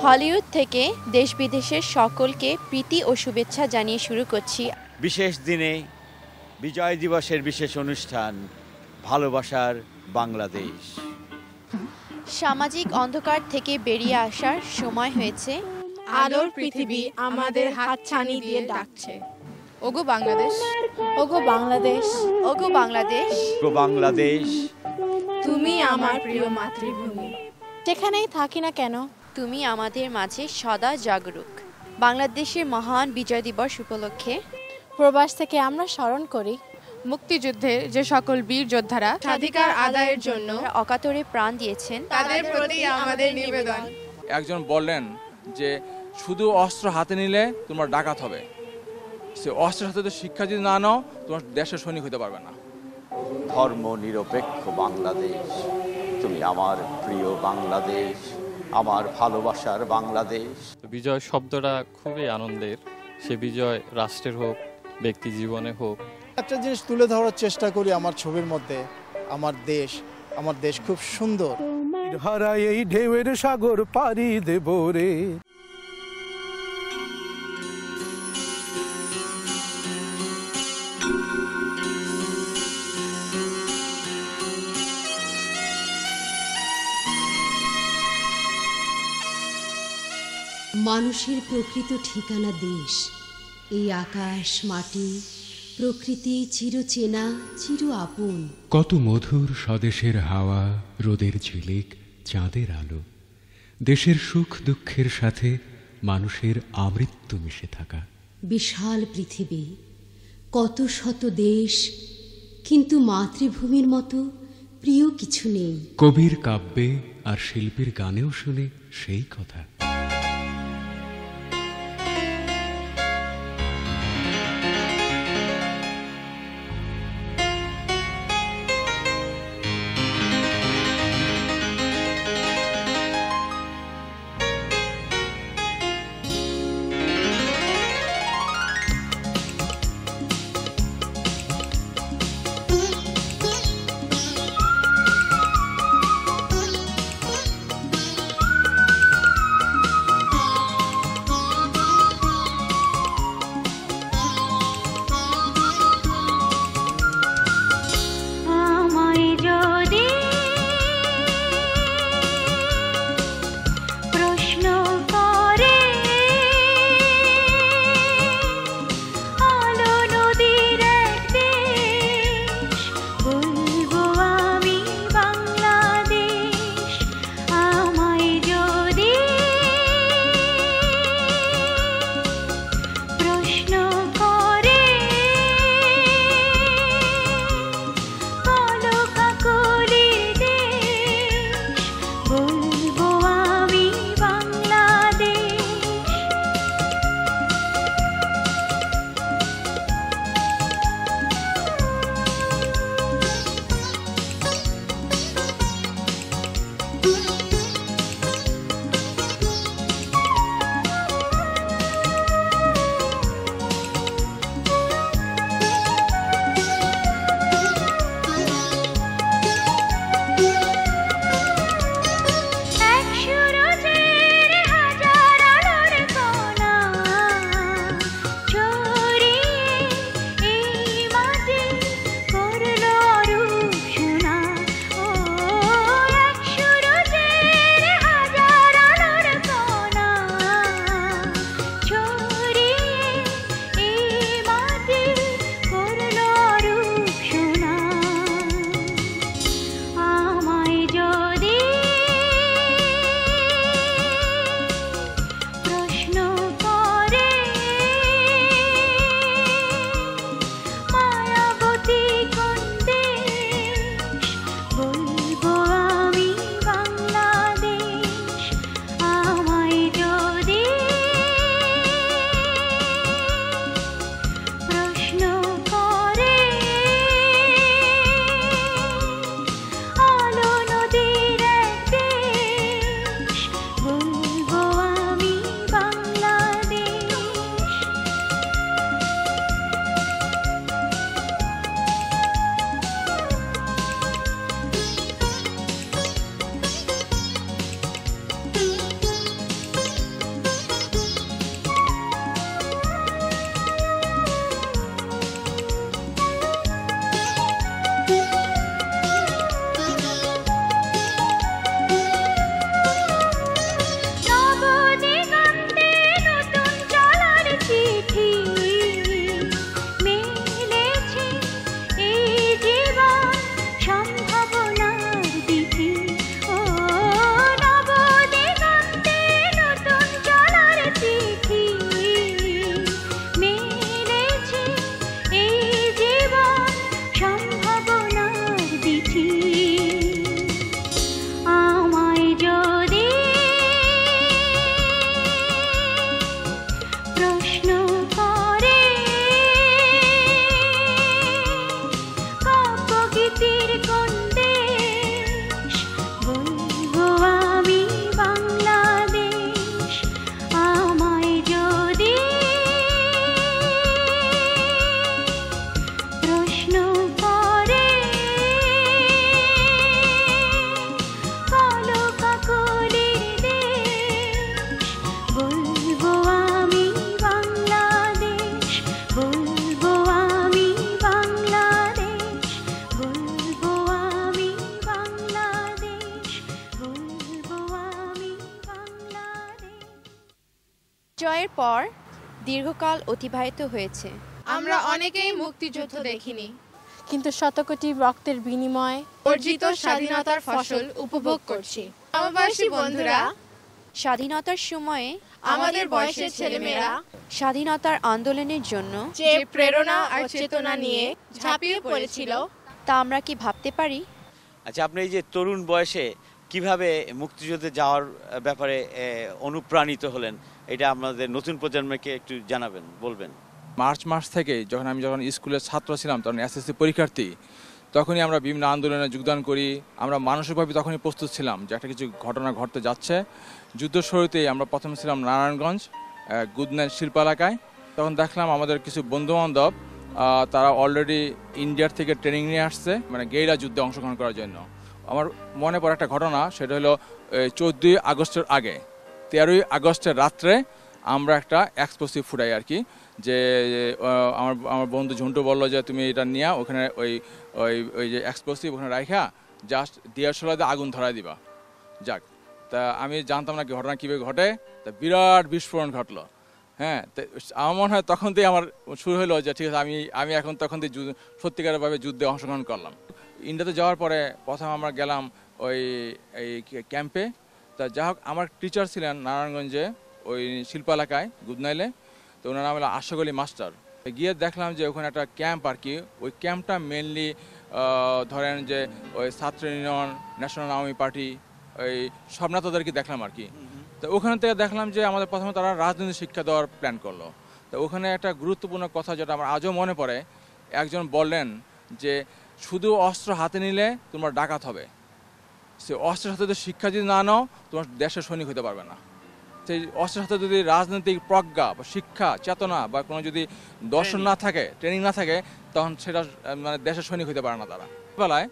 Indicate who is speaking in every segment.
Speaker 1: Hollywood থেকে দেশ বিদেশের সকলকে প্রীতি ও শুভেচ্ছা জানিয়ে শুরু করছি
Speaker 2: বিশেষ দিনে বিজয় দিবসের বিশেষ অনুষ্ঠান ভালোবাসার বাংলাদেশ।
Speaker 1: সামাজিক অন্ধকার থেকে বেরিয়ে আসার সময় হয়েছে।
Speaker 3: আলোর পৃথিবী আমাদের হাতছানি দিয়ে ডাকছে।
Speaker 4: ওগো বাংলাদেশ,
Speaker 3: ওগো বাংলাদেশ,
Speaker 1: ওগো বাংলাদেশ,
Speaker 2: ওগো বাংলাদেশ,
Speaker 3: তুমি আমার প্রিয় মাতৃভূমি।
Speaker 5: যেখানেই থাকি না কেন
Speaker 1: তুমি আমাদের মাঝে সদা জাগরুক। বাংলাদেশের মহান বিজয় দিবস উপলক্ষে
Speaker 5: প্রবাস থেকে আমরা স্মরণ করি
Speaker 4: মুক্তিযুদ্ধের যে সকল বীর যোদ্ধারা
Speaker 3: স্বাধিকার আদায়ের জন্য
Speaker 1: অকাতরে প্রাণ দিয়েছেন,
Speaker 3: তাদের প্রতি আমাদের নিবেদন।
Speaker 6: একজন বললেন যে শুধু অস্ত্র হাতে নিলে তোমার ডাকাত হবে, সে অস্ত্রের হাতে শিক্ষা যদি না নাও তোমার দেশের সৈনিক হতে পারবে না।
Speaker 2: ধর্ম নিরপেক্ষ বাংলাদেশ, তুমি আমার প্রিয় বাংলাদেশ, আমার ভালোবাসার বাংলাদেশ।
Speaker 7: বিজয় শব্দটা খুবই আনন্দের। সে বিজয় রাষ্ট্রের হোক, ব্যক্তি জীবনে হোক।
Speaker 8: একটা জিনিস তুলে ধরার চেষ্টা করি আমার ছবির মধ্যে, আমার দেশ খুব সুন্দর।
Speaker 9: হারাই এই ঢেউয়ের সাগর পাড়ি দেব রে।
Speaker 10: মানুষের প্রকৃত ঠিকানা দেশ, এই আকাশ মাটি প্রকৃতি চিরচেনা চির আপন।
Speaker 11: কত মধুর স্বদেশের হাওয়া, রোদের ঝিলিক, চাঁদের আলো, দেশের সুখ দুঃখের সাথে মানুষের আমৃত্যু মিশে থাকা।
Speaker 10: বিশাল পৃথিবী, কত শত দেশ, কিন্তু মাতৃভূমির মতো প্রিয় কিছু নেই।
Speaker 11: কবির কাব্যে আর শিল্পীর গানেও শুনে সেই কথা।
Speaker 1: জয়ের পর দীর্ঘকাল অতিবাহিত হয়েছে।
Speaker 4: আমরা অনেকেই মুক্তিযুদ্ধ দেখিনি,
Speaker 5: কিন্তু শতকোটি রক্তের বিনিময়ে
Speaker 4: অর্জিত স্বাধীনতার ফসল উপভোগ করছি। সমবয়সী বন্ধুরা,
Speaker 1: স্বাধীনতার সময়ে
Speaker 4: আমাদের বয়সের ছেলেমেয়েরা
Speaker 1: স্বাধীনতার আন্দোলনের জন্য
Speaker 4: যে প্রেরণা আর চেতনা নিয়ে ঝাঁপিয়ে পড়েছিল,
Speaker 1: তা আমরা কি ভাবতে পারি?
Speaker 2: আচ্ছা, আপনি এই যে তরুণ বয়সে কিভাবে মুক্তিযুদ্ধে যাওয়ার ব্যাপারে অনুপ্রাণিত হলেন, এটা আমাদের নতুন প্রজন্মকে একটু জানাবেন, বলবেন।
Speaker 6: মার্চ মাস থেকে যখন আমি স্কুলের ছাত্র ছিলাম, তখন এসএসসি পরীক্ষার্থী, তখনই আমরা বিভিন্ন আন্দোলনে যোগদান করি। আমরা মানসিকভাবে তখনই প্রস্তুত ছিলাম যে একটা কিছু ঘটনা ঘটতে যাচ্ছে। যুদ্ধ শুরুতেই আমরা প্রথমে ছিলাম নারায়ণগঞ্জ গুদনাইল শিল্প এলাকায়। তখন দেখলাম আমাদের কিছু বন্ধুবান্ধব তারা অলরেডি ইন্ডিয়ার থেকে ট্রেনিং নিয়ে আসছে, মানে গেরিলা যুদ্ধে অংশগ্রহণ করার জন্য। আমার মনে পড়ে একটা ঘটনা, সেটা হলো 14ই আগস্টের আগে 13ই আগস্টের রাত্রে আমরা একটা এক্সপ্লোসিভ ফুটাই আর কি, যে আমার বন্ধু ঝুন্টু বললো যে তুমি এটা নিয়ে ওখানে ওই ওই ওই যে এক্সপ্লোসিভ ওখানে রাখা জাস্ট দিয়াশলাতে আগুন ধরাই দিবা। যাক, তা আমি জানতাম না কি ঘটনা কীভাবে ঘটে, তা বিরাট বিস্ফোরণ ঘটলো। হ্যাঁ, তো আমার মনে হয় তখন থেকে আমার শুরু হলো যে ঠিক আছে, আমি এখন তখন থেকে সত্যিকারভাবে যুদ্ধে অংশগ্রহণ করলাম। ইন্ডিয়াতে যাওয়ার পরে প্রথম আমরা গেলাম ওই ক্যাম্পে। তা যা হোক, আমার টিচার ছিলেন নারায়ণগঞ্জে ওই শিল্প এলাকায় গুদনাইলে, তো ওনার নাম হলো আশাক আলী মাস্টার। গিয়ে দেখলাম যে ওখানে একটা ক্যাম্প আর কি। ওই ক্যাম্পটা মেনলি ধরেন যে ওই ছাত্র ইউনিয়ন, ন্যাশনাল আওয়ামী পার্টি, ওই সব নেতাদেরকে দেখলাম আর কি। তো ওখান থেকে দেখলাম যে আমাদের প্রথমে তারা রাজনীতি শিক্ষা দেওয়ার প্ল্যান করলো। তো ওখানে একটা গুরুত্বপূর্ণ কথা যেটা আমার আজও মনে পড়ে, একজন বললেন যে শুধু অস্ত্র হাতে নিলে তোমার ডাকাত হবে, সে অস্ত্রের সাথে যদি শিক্ষা যদি না নাও, তোমার দেশের সৈনিক হতে পারবে না। সেই অস্ত্রের সাথে যদি রাজনৈতিক প্রজ্ঞা বা শিক্ষা চেতনা বা কোনো যদি দর্শন না থাকে, ট্রেনিং না থাকে, তখন সেটা মানে দেশের সৈনিক হতে পারে না তারা। বেলায়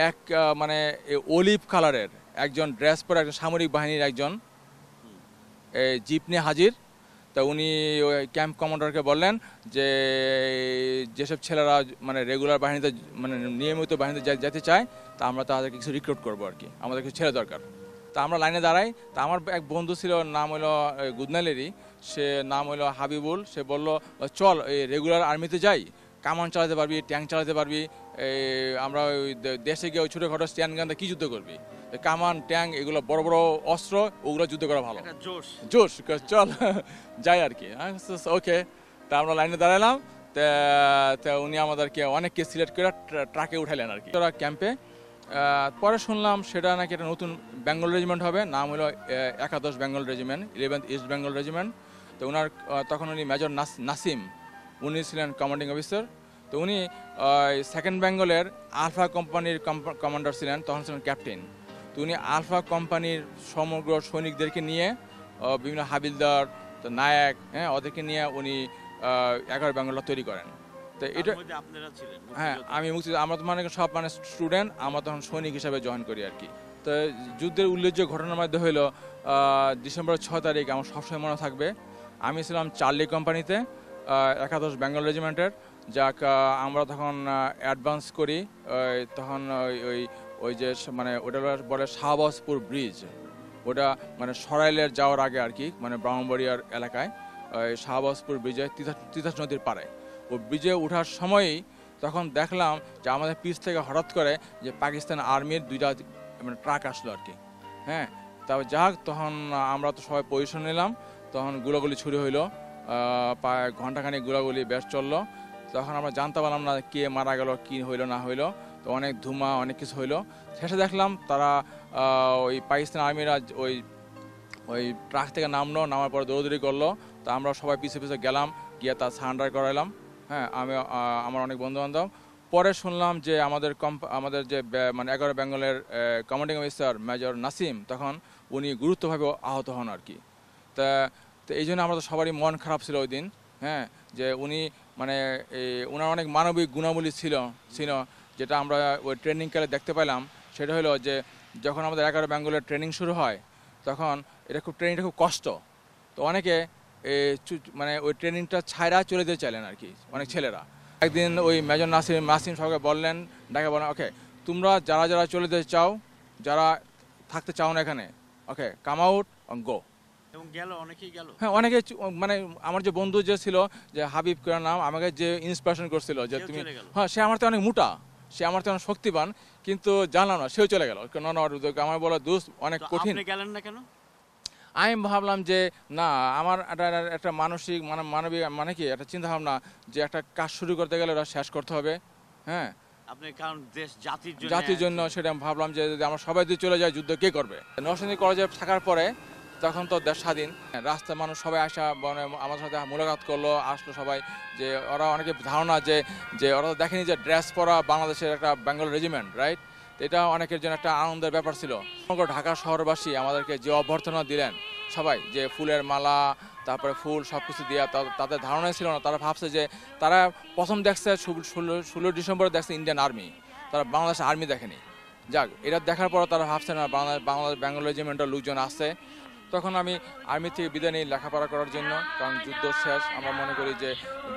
Speaker 6: এক মানে অলিভ কালারের একজন ড্রেস পরে একজন সামরিক বাহিনীর একজন জিপ নিয়ে হাজির। তা উনি ওই ক্যাম্প কমান্ডারকে বললেন যে যেসব ছেলেরা মানে রেগুলার বাহিনীতে মানে নিয়মিত বাহিনীতে যেতে চায়, তা আমরা তাদেরকে কিছু রিক্রুট করবো আর কি, আমাদের কিছু ছেলে দরকার। তা আমরা লাইনে দাঁড়াই। তা আমার এক বন্ধু ছিল, নাম হলো গুদনাইলেরই, সে নাম হলো হাবিবুল। সে বলল চল এই রেগুলার আর্মিতে যাই, কামান চালাতে পারবি, ট্যাঙ্ক চালাতে পারবি, আমরা ওই দেশে গিয়ে ওই ছোটোখাটো স্ট্যান্ড গানতে কী যুদ্ধ করবি, কামান ট্যাঙ্ক এগুলো বড় বড় অস্ত্র, ওগুলো যুদ্ধ করা ভালো, জোশ চল যাই আর কি। ওকে, তা আমরা লাইনে দাঁড়ালাম। তা উনি আমাদেরকে অনেককে সিলেক্ট করে ট্রাকে উঠাইলেন আর কি তোরা ক্যাম্পে। পরে শুনলাম সেটা নাকি একটা নতুন বেঙ্গল রেজিমেন্ট হবে, নাম হলো 11 Bengal regiment, 11th east Bengal regiment. তো ওনার তখন উনি মেজর নাসিম, উনি ছিলেন কমান্ডিং অফিসার। তো উনি 2nd বেঙ্গলের আলফা কোম্পানির কমান্ডার ছিলেন, তখন ছিলেন ক্যাপ্টেন। তো উনি আলফা কোম্পানির সমগ্র সৈনিকদেরকে নিয়ে বিভিন্ন হাবিলদার, তো নায়ক, হ্যাঁ, ওদেরকে নিয়ে উনি 11 বেঙ্গলটা তৈরি করেন। তো এটা হ্যাঁ, আমি আমরা তো মানে সব মানে স্টুডেন্ট, আমরা তখন সৈনিক হিসাবে জয়েন করি আর কি। তো যুদ্ধের উল্লেখযোগ্য ঘটনার মধ্যে হলো ডিসেম্বর 6 তারিখ আমার সবসময় মনে থাকবে। আমি ছিলাম চার্লি কোম্পানিতে 11 বেঙ্গল রেজিমেন্টের। যাক, আমরা তখন অ্যাডভান্স করি, তখন ওই যে মানে ওটা বলে শাহবাজপুর ব্রিজ, ওটা মানে সরাইলের যাওয়ার আগে আর কি, মানে ব্রাহ্মণবাড়িয়ার এলাকায় শাহবাজপুর ব্রিজে তিতাস নদীর পাড়ে। ও ব্রিজে ওঠার সময়ই তখন দেখলাম যে আমাদের পিছ থেকে হঠাৎ করে যে পাকিস্তান আর্মির 2টা মানে ট্রাক আসলো আর কি। হ্যাঁ, তারপর যাক, তখন আমরা তো সবাই পজিশন নিলাম। তখন গুলাগুলি ছুরি হইলো, প্রায় ঘন্টাখানিক গুলাগুলি বেশ চললো। তখন আমরা জানতে পারলাম না কে মারা গেল, কি হইলো না হইলো। তো অনেক ধুমা, অনেক কিছু হইলো। শেষে দেখলাম তারা ওই পাকিস্তান আর্মিরা ওই ট্রাক থেকে নামার পর দৌড়দৌড়ি করলো। তো আমরা সবাই পিছে পিছে গেলাম, গিয়ে তার সারেন্ডার করাইলাম। হ্যাঁ, আমার অনেক বন্ধুবান্ধব। পরে শুনলাম যে আমাদের যে মানে 11 বেঙ্গলের কমান্ডিং অফিসার মেজর নাসিম, তখন উনি গুরুত্বভাবে আহত হন আর কি। তো এই জন্য আমরা তো সবারই মন খারাপ ছিল ওই দিন। হ্যাঁ, যে উনি মানে ওনার অনেক মানবিক গুণাবলী ছিল, যেটা আমরা ওই ট্রেনিংকালে দেখতে পেলাম। সেটা হলো যে যখন আমাদের 11 বেঙ্গলের ট্রেনিং শুরু হয়, তখন ট্রেনিংটা খুব কষ্ট। তো অনেকে মানে ওই ট্রেনিংটা ছাইরা চলে যেতে চাইলেন আর কি, অনেক ছেলেরা। একদিন ওই মেজর নাসিম সবাইকে বললেন, ওকে তোমরা যারা চলে যেতে চাও, যারা থাকতে চাও না এখানে, ওকে কাম আউট অ্যান্ড গো।
Speaker 2: এবং গেল, অনেকেই গেল।
Speaker 6: হ্যাঁ, অনেকে মানে আমার যে বন্ধু যে ছিল, যে হাবিব করার নাম, আমাকে যে ইন্সপিরেশন করছিল যে তুমি, হ্যাঁ সে আমার তো অনেক মোটা, সে আমার তো অনেক শক্তিবান, কিন্তু জানলাম না সেও চলে গেল। আমার বলা দোস্ত অনেক কঠিন।
Speaker 2: গেলেন না কেন?
Speaker 6: আমি ভাবলাম যে না, আমার একটা মানসিক মানবিক মানে কি একটা চিন্তা ভাবনা, যে একটা কাজ শুরু করতে গেলে ওটা শেষ করতে হবে। হ্যাঁ,
Speaker 2: আপনি কারণ দেশ
Speaker 6: জাতির জন্য, সেটা আমি ভাবলাম যে যদি আমরা সবাই যদি চলে যাই যুদ্ধ কে করবে। নরসিংদী কলেজে থাকার পরে তখন তো দেশ স্বাধীন, রাস্তায় মানুষ সবাই আসা মানে আমার সাথে মুলাকাত করলো, আসলো সবাই। যে ওরা অনেকে ধারণা যে ওরা তো দেখেনি যে ড্রেস পরা বাংলাদেশের একটা বেঙ্গল রেজিমেন্ট, রাইট? এটা অনেকের জন্য একটা আনন্দের ব্যাপার ছিল। সমগ্র ঢাকা শহরবাসী আমাদেরকে যে অভ্যর্থনা দিলেন সবাই, যে ফুলের মালা, তারপরে ফুল সব কিছু দেওয়া, তাদের ধারণাই ছিল না। তারা ভাবছে যে তারা প্রথম দেখছে 16 ডিসেম্বরে দেখছে ইন্ডিয়ান আর্মি, তারা বাংলাদেশ আর্মি দেখেনি। যাক, এটা দেখার পর তারা ভাবছে না বাংলাদেশ বেঙ্গল রেজিমেন্টের লোকজন আসছে। তখন আমি আর্মি থেকে বিদায় নিই লেখাপড়া করার জন্য, কারণ যুদ্ধ শেষ। আমরা মনে করি যে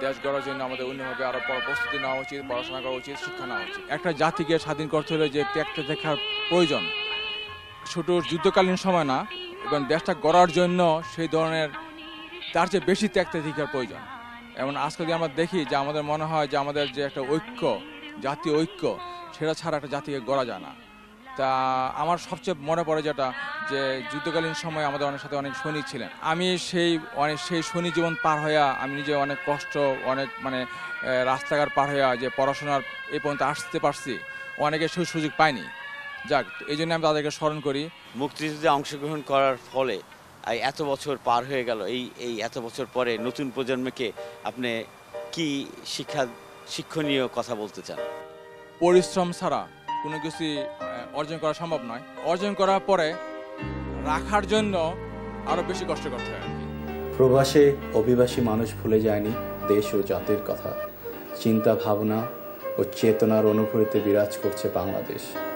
Speaker 6: দেশ গড়ার জন্য আমাদের অন্যভাবে আরও প্রস্তুতি নেওয়া উচিত, পড়াশোনা করা উচিত, শিক্ষা নেওয়া উচিত। একটা জাতিকে স্বাধীন করতে হলে যে ত্যাগটা দেখার প্রয়োজন, শুধু যুদ্ধকালীন সময় না, এবং দেশটা গড়ার জন্য সেই ধরনের তার চেয়ে বেশি ত্যাগটা দেখার প্রয়োজন। এবং আজকে যদি আমরা দেখি যে আমাদের মনে হয় যে আমাদের যে একটা ঐক্য, জাতীয় ঐক্য, সেটা ছাড়া একটা জাতিকে গড়া যায় না। তা আমার সবচেয়ে মনে পড়ে যেটা, যে যুদ্ধকালীন সময় আমাদের সাথে অনেক সৈনিক ছিলেন। আমি সেই সৈনিক জীবন পার হইয়া আমি নিজে অনেক কষ্ট, অনেক মানে রাস্তাঘাট পার হইয়া যে পড়াশোনার এই পর্যন্ত আসতে পারছি, অনেকে সেই সুযোগ পায়নি। যাক, এই জন্য আমি তাদেরকে স্মরণ করি।
Speaker 2: মুক্তিযুদ্ধে অংশগ্রহণ করার ফলে এত বছর পার হয়ে গেল, এই এত বছর পরে নতুন প্রজন্মকে আপনি কি শিক্ষণীয় কথা বলতে চান?
Speaker 6: পরিশ্রম ছাড়া কোনো কিছু অর্জন করা সম্ভব নয়। অর্জন করার পরে রাখার জন্য আরো বেশি কষ্ট করতে হয়।
Speaker 12: প্রবাসে অভিবাসী মানুষ ভুলে যায়নি দেশ ও জাতির কথা। চিন্তা ভাবনা ও চেতনার অনুভূতিতে বিরাজ করছে বাংলাদেশ।